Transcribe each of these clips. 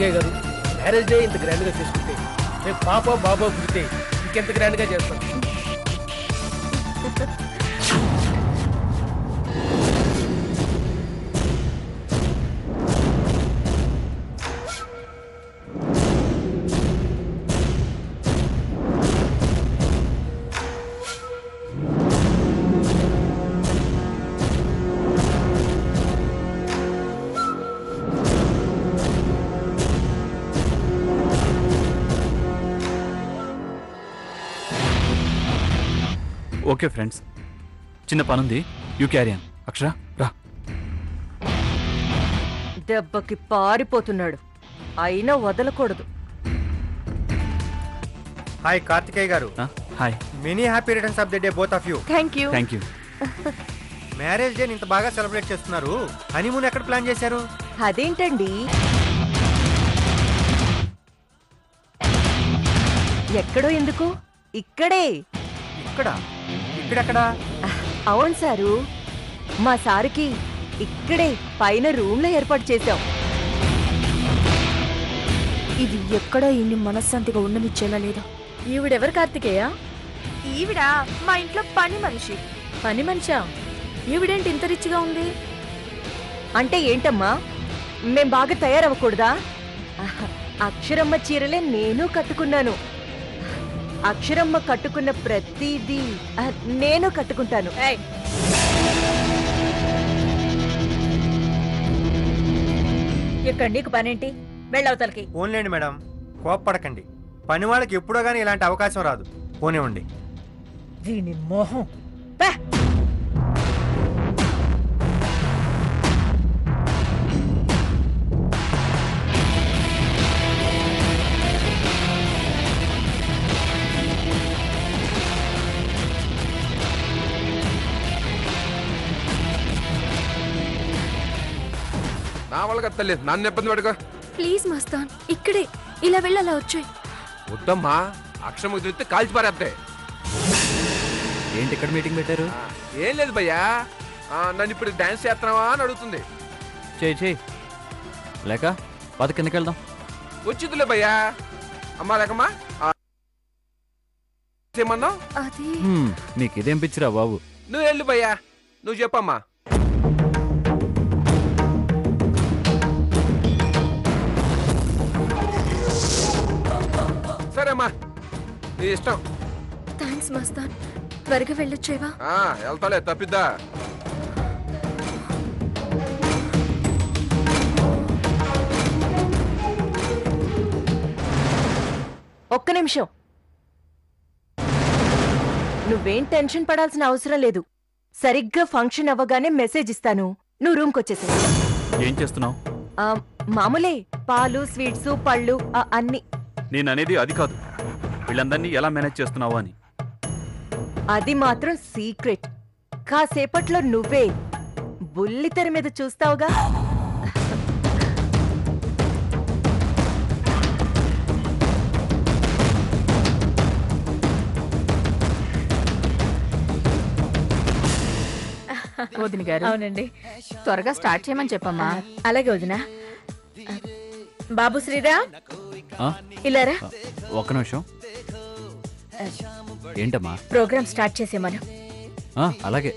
కార్తికేయ గారు, marriage day ఇంత గ్రాండ్గా చేసుకుంటే రేపు పాప బాబా పుడితే ఇంకెంత గ్రాండ్గా చేస్తాం. ఓకే ఫ్రెండ్స్, చిన్న పనుంది, యూ క్యారీ ఆన్. అక్షర రా. దెబ్బకి పారిపోతున్నాడు, అయినా వదలకూడదు. హాయ్ కార్తికేయ గారు. Hi. Many happy returns of the day both of you. Thank you. Thank you. Marriage day ఇంత బాగా సెలబ్రేట్ చేస్తున్నారు, హనీమూన్ ఎక్కడ ప్లాన్ చేశారు? అదేంటండి, ఎక్కడో ఎందుకు, ఇక్కడే. ఇక్కడెక్కడా? అవును సారు, మా సారుకి ఇక్కడే పైన రూమ్ లో ఏర్పాటు చేశాం. ఇది ఎక్కడో ఇన్ని మనశ్శాంతిగా ఉండనిచ్చేలా లేదు. ఈవిడెవరు కార్తికేయ? ఈవిడ మా ఇంట్లో పని మనిషి. పని మనిషా? ఈవిడేంటి ఇంత రిచ్గా ఉంది? అంటే ఏంటమ్మా, మేం బాగా తయారవ్వకూడదా? అక్షరమ్మ చీరలే నేను కట్టుకున్నాను. అక్షరమ్మ కట్టుకున్న ప్రతిదీ నేను కట్టుకుంటాను. ఇక్కడ నీకు పనేంటి? వెళ్ళవతలకి. పోన్లేండి మేడం, కోప్పడకండి. పని వాళ్ళకి ఎప్పుడో గానీ ఇలాంటి అవకాశం రాదు. పోనివ్వండి. దీని మోహం. నా వాళ్ళకి అత్తలేదు, నన్ను ఇబ్బంది పడుకో. ప్లీజ్ మస్తాన్, ఇక్కడే ఇలా వెళ్ళాలా వచ్చాయి. వద్దమ్మా, అక్షరం కుదిరితే కాల్చి పారేస్తే. ఏంటి ఇక్కడ మీటింగ్ పెట్టారు? ఏం లేదు భయ్యా, నన్ను ఇప్పుడు డాన్స్ చేస్తున్నావా అని అడుగుతుంది. చేయి లేక పద కిందకి వెళ్దాం. వచ్చిందిలే భయ్యా. అమ్మా లేకమ్మా ఏమన్నావు? నీకు ఇదేం పిచ్చిరా బాబు? నువ్వు వెళ్ళు భయ్యా, నువ్వు చెప్పమ్మా. సరేమ్మా, నీ ఇష్టం. థ్యాంక్స్ మస్తాన్, త్వరగా వెళ్ళొచ్చేవా? వెళ్తాలే, తప్పిద్దా. ఒక్క నిమిషం, నువ్వేం టెన్షన్ పడాల్సిన అవసరం లేదు. సరిగ్గా ఫంక్షన్ అవ్వగానే మెసేజ్ ఇస్తాను, నువ్వు రూమ్కి వచ్చేసా. ఏం చేస్తున్నావు? మామూలే, పాలు, స్వీట్స్, పళ్ళు అన్ని. నేననేది అది కాదు, వీళ్ళందరినీ ఎలా మేనేజ్ చేస్తున్నావు అని. అది మాత్రం సీక్రెట్. కాసేపట్లో నువ్వే బుల్లితెర మీద చూస్తావుగా. వదిన గారు. అవునండి, త్వరగా స్టార్ట్ చేయమని చెప్పమ్మా. అలాగే వదినా. బాబు శ్రీరామ్, ఇలారా. ఒక్క నిమిషం. ఏంటమ్మా? ప్రోగ్రామ్ స్టార్ట్ చేసేమను. అలాగే.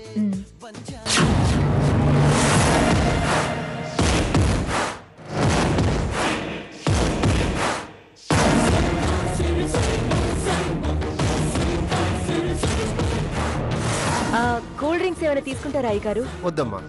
కూల్ డ్రింక్స్ ఏమైనా తీసుకుంటారా అయ్య గారు? వద్దమ్మా.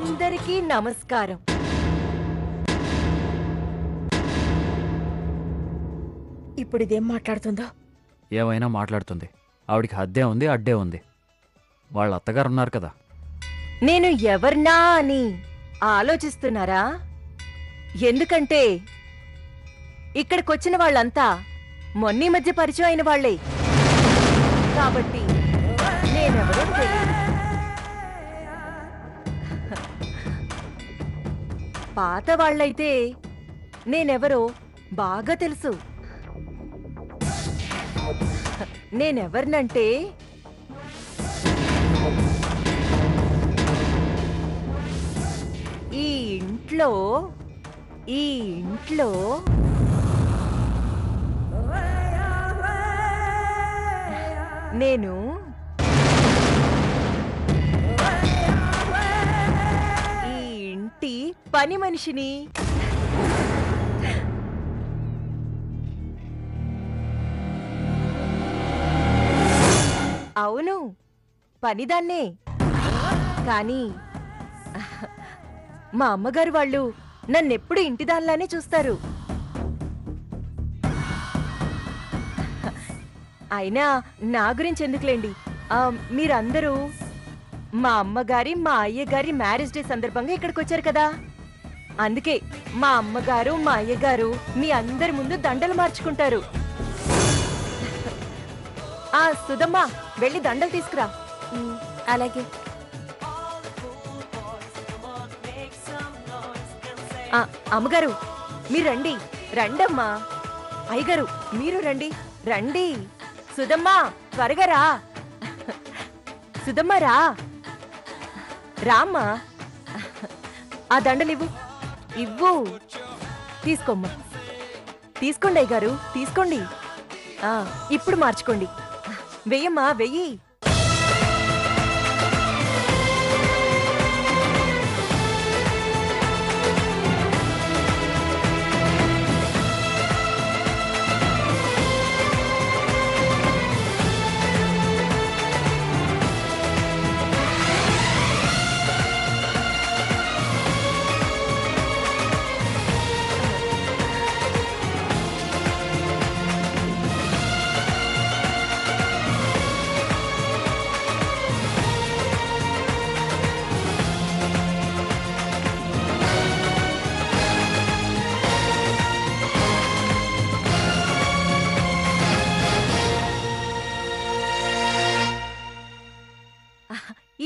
అందరికీ నమస్కారం. ఇప్పుడు ఇదేం మాట్లాడుతుందో? ఏమైనా మాట్లాడుతుంది. ఆవిడికి హద్దే ఉంది, అడ్డే ఉంది. వాళ్ళ అత్తగారు ఉన్నారు కదా. నేను ఎవరినా అని ఆలోచిస్తున్నారా? ఎందుకంటే ఇక్కడికొచ్చిన వాళ్ళంతా మొన్నీ మధ్య పరిచయం అయిన వాళ్లే. కాబట్టి నాకు తెలియదు. పాత వాళ్ళైతే నేనెవరో బాగా తెలుసు. నేనెవరినంటే ఈ ఇంట్లో నేను ఈ ఇంటి పని మనిషిని. అవును, పనిదాన్నే. కానీ మా అమ్మగారు వాళ్ళు నన్నెప్పుడు ఇంటిదానిలానే చూస్తారు. అయినా నా గురించి ఎందుకులేండి. మీరందరూ మా అమ్మగారి మా అయ్యగారి మ్యారేజ్ డే సందర్భంగా ఇక్కడికి వచ్చారు కదా, అందుకే మా అమ్మగారు మా అయ్యగారు మీ అందరి ముందు దండలు మార్చుకుంటారు. సుధమ్మ, వెళ్ళి దండలు తీసుకురా. అలాగే. అమ్మగారు మీరు రండి. రండమ్మా. అయ్యగారు మీరు రండి. రండి. సుధమ్మ త్వరగా రా. సుధమ్మ రా. రామ్మా. ఆ దండలివ్వు. ఇవ్వు. తీసుకోమ్మా. తీసుకోండి అయ్యగారు, తీసుకోండి. ఇప్పుడు మార్చుకోండి. వెయ్యమ్మా, వెయ్యి.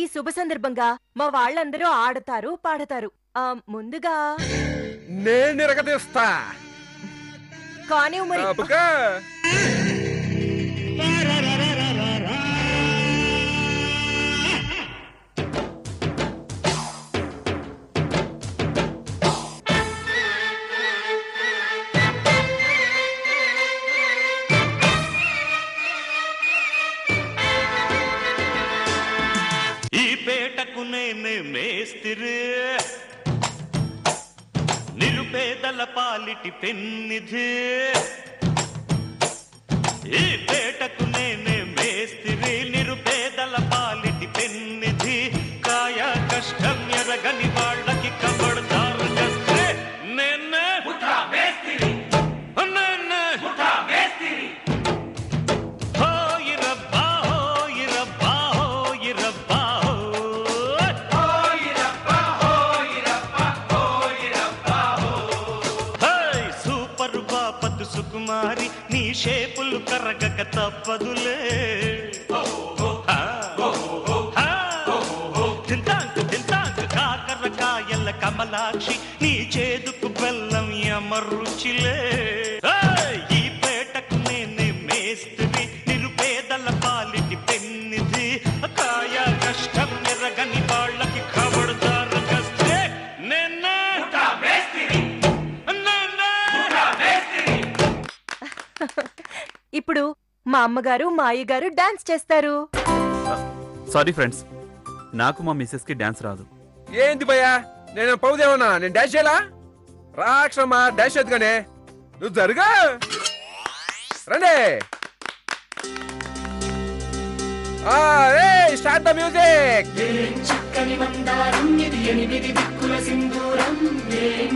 ఈ శుభ సందర్భంగా మా వాళ్ళందరూ ఆడతారు, పాడతారు. ముందుగా నేను నిరగదీస్తా. కానీ మరి మేస్తిరి నిరుపేదల పాలిటి పెన్నిధి. ఈ పేటకు నేనే మేస్తిరి, నిరుపేదల పాలిటి పెన్నిధి. కాయ కష్టం ఎరగని వాళ్ళకి కబడతారు కస్తే నేనే మేస్తిరి, నేనే మేస్తిరి. హోయిరబ్బా హోయిరబ్బా హోయిరబ్బా సుకుమారి, నీ షేపులు కరగక తప్పదులే. తింటాంకు తింటాంకు కాకరకాయల కమలాక్షి, నీ చేదుకు బెల్లం యమరుచిలే. ఈ పేటకు నేనే మేస్తిరి, నిరుపేదల పాలిటి పెన్నిధి. కాయ కష్టం ఎరగని వాళ్ళకి కబడతారు కస్తే నేనే మేస్తిరి. ఇప్పుడు మా అమ్మగారు మా అయ్యగారు డాన్స్ చేస్తారు. సారీ ఫ్రెండ్స్, నాకు మా మిస్సెస్ కి డాన్స్ రాదు. ఏంది భయ్యా, నేను పౌదేమన్నా? నేను డాన్స్ చేయాలా? రాక్షమా డాన్స్ చేద్దుగానే. నువ్వు జరుగా రండి. Start the music. చక్కని మందారం ఇది, ఎనిమిది దిక్కుల సింధూరం.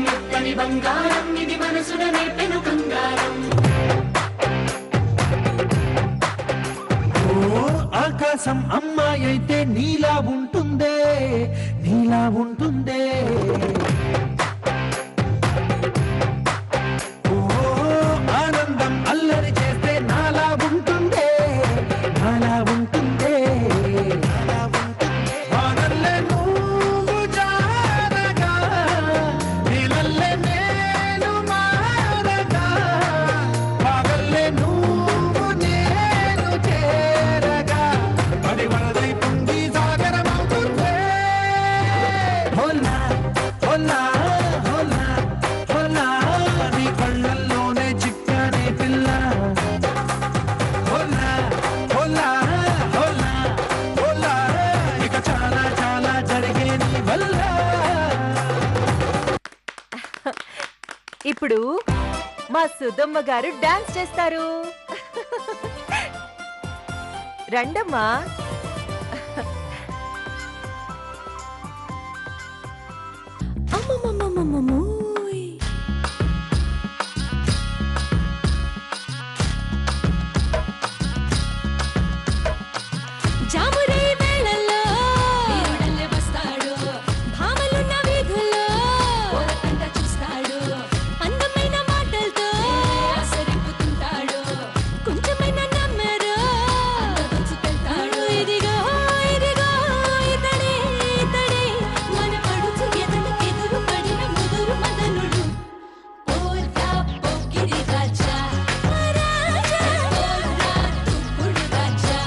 మెత్తని బంగారం ఇది, మనసున నేపెను కంగారం. ఆకాశం అమ్మాయి అయితే నీలా ఉంటుందే, నీలా ఉంటుందే. ఓ ఆనందం అల్లరి చేస్తే నాలా ఉంటుందే, నాలా ఉంటుందే, నాలా హోలా హోలా హోలా హోలా నీ కళ్ళల్లోనే చిక్కానే పిల్ల హోలా హోలా హోలా హోలా ఇక చాలా చాలా జరిగే నీ వల్ల. ఇప్పుడు మా సుధమ్మ గారు డాన్స్ చేస్తారు. రండమ్మా. జామురే వేళల్లో దేవుడల్లే వస్తాడు, భామలున్న వీధుల్లో ఓరకంట చూస్తాడు, అందమైన మాటలతో ఆసరింపుతుంటాడు, కొంచెమైన నమ్మరు దోచుకెళ్తాడు. ఇదిగో ఇదిగో ఇతడే ఇతడే మన పడుచు ఎదురు పడిన ముదురు మదనుడు. ఓరా పొగిడి రాజా రాజా ఓరా తుప్పుడు రాజా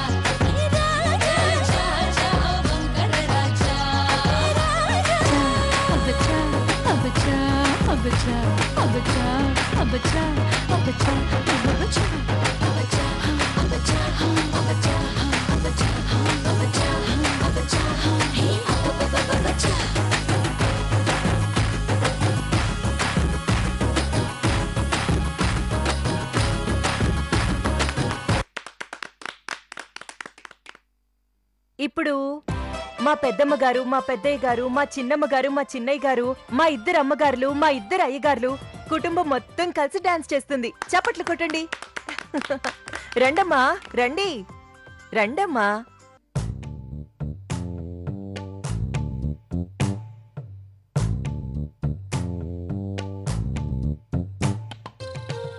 ఇప్పుడు మా పెద్దమ్మ గారు, మా పెద్దయ్య గారు, మా చిన్నమ్మ గారు, మా చిన్నయ్య గారు, మా ఇద్దరు అమ్మగారులు, మా ఇద్దరు అయ్యగారులు, కుటుంబం మొత్తం కలిసి డాన్స్ చేస్తుంది. చప్పట్లు కొట్టండి. రండమ్మా రండి రండమ్మా.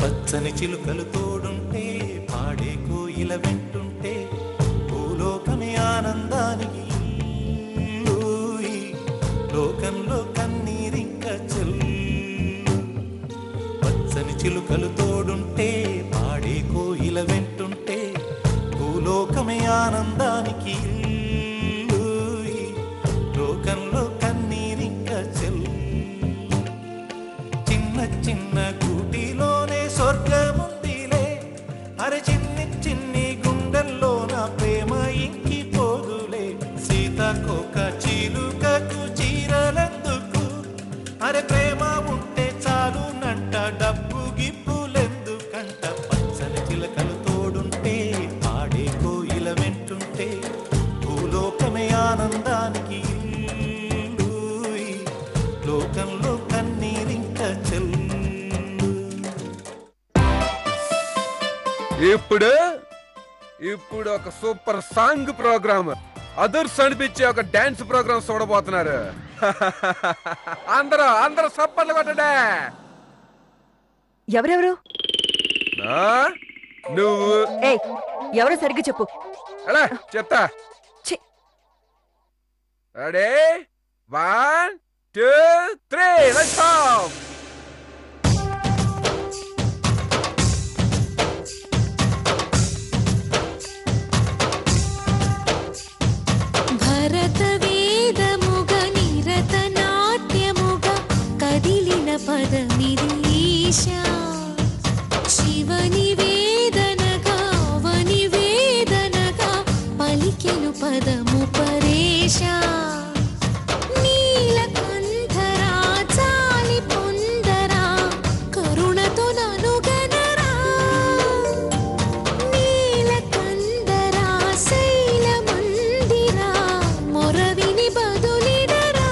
పచ్చని చిలుకలు తోడుంటే పాడే కోయిల వెంటుంటే భూలోకమే ఆనందానికి ఊయి, లోకంలో కన్నీరింక చెల్లు. పచ్చని చిలుకలు తోడుంటే పాడే కోయిల వెంటుంటే భూలోకమే ఆనందానికి ఊయి, లోకంలో కన్నీరింక చెల్లు. చిన్న చిన్న కూటిలోనే స్వర్గముందిలే, అరే చిన్ని చిన్ని గుండెల్లో నా ప్రేమ ఇంకిపోదులే. సీతకోక చిలుకకు చీరలెందుకు, అరే ప్రేమ ఉంటే చాలు నంట, డబ్బు గిప్పులెందుకంట. పచ్చని చిలకలు తోడుంటే ఆడే కోయిల వెంటుంటే భూలోకమే ఆనందానికి ఇల్లు, లోకంలో కన్నీరింక చెల్లు. ఇప్పుడు ఇప్పుడు ఒక సూపర్ సాంగ్ ప్రోగ్రామ్, అదర్స్ అనిపించే ఒక డాన్స్ ప్రోగ్రామ్ చూడబోతున్నారు. అందరూ అందరూ సప్పట్లు కొట్టడే. ఎవరెవరు? నువ్వు. ఏయ్ ఎవరో సరిగ్గా చెప్పు. ఎలా చెప్తా. Ready 1 2 3 let's go. భరత వేదముగ నిరత నాట్యముగ కదిలిన పదమిది ఈశా, శివని వేదనగా అవని వేదనగా పలికెను పదము పరేశా. నీలకంఠరా చాలి పొందరా కరుణతో ననుగనరా, నీలకందరా శైలమందిరా మొరవిని బదులినరా.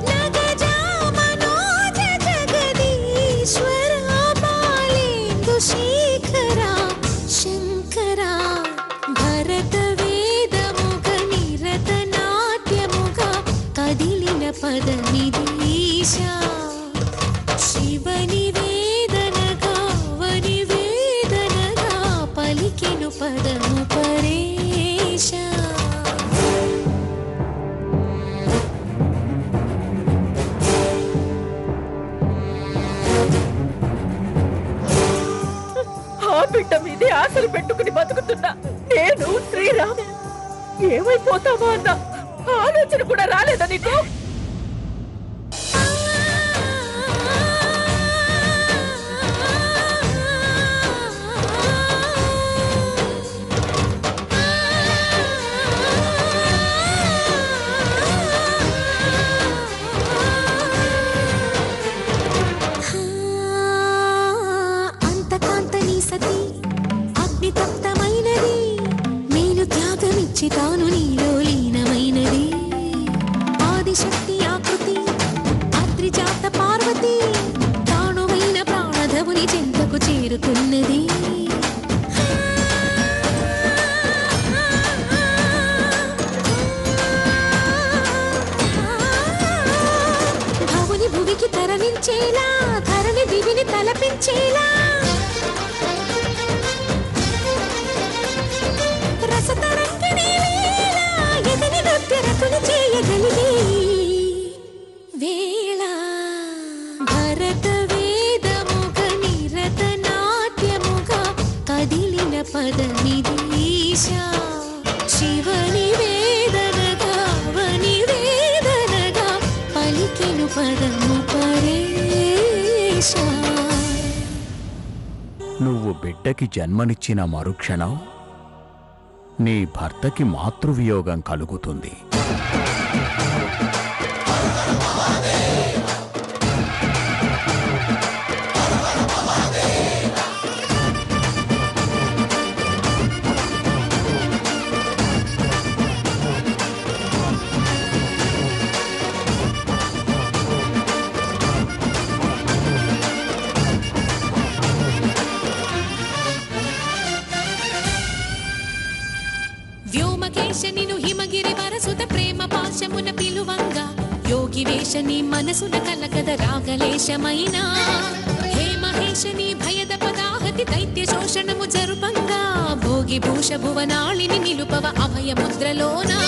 నగజా మనోజ జగదీశ్వర బాలేందు శేఖరా శంకరా. భరత వేదముగ నిరత నాట్యముగ కదిలిన పదమిది ఈశా, శివని వేదనగా వని వేదనగా పలికెను పదము పరేశా. ఆ బిడ్డ మీదే ఆశలు పెట్టుకుని బతుకుతున్నా నేను శ్రీరామ్ ఏమైపోతామో అన్నా ఆలోచన కూడా రాలేదా నీకు? తాను నీలో లీనమైనది ఆదిశక్తి ఆకృతి అద్రిజాత పార్వతి తానువైన ప్రాణధవుని చెంతకు చేరుకున్నది. భవుని భువికి తరలించేలా ధరణి దివిని తలపించేలా వేళ భరత వేదముగ నిరత నాట్యముగ కదిలిన పదమిదీశ శివని వేదనగా వని వేదనగా పలికెను పదము పరేశ. నువ్వు బిడ్డకి జన్మనిచ్చిన మరుక్షణం నీ భర్తకి మాతృవియోగం కలుగుతుంది. వ్యోమకేశనిను హిమగిరి వరసుత ప్రేమ పాశమున పిలువంగా యోగి వేషని మనసున కలకద రాగలేశమైన హే మహేశని భయద పదాహతి దైత్య శోషణము జరుపంగా భోగి భూష భువనాళిని నిలుపవ అభయ ముద్రలోనా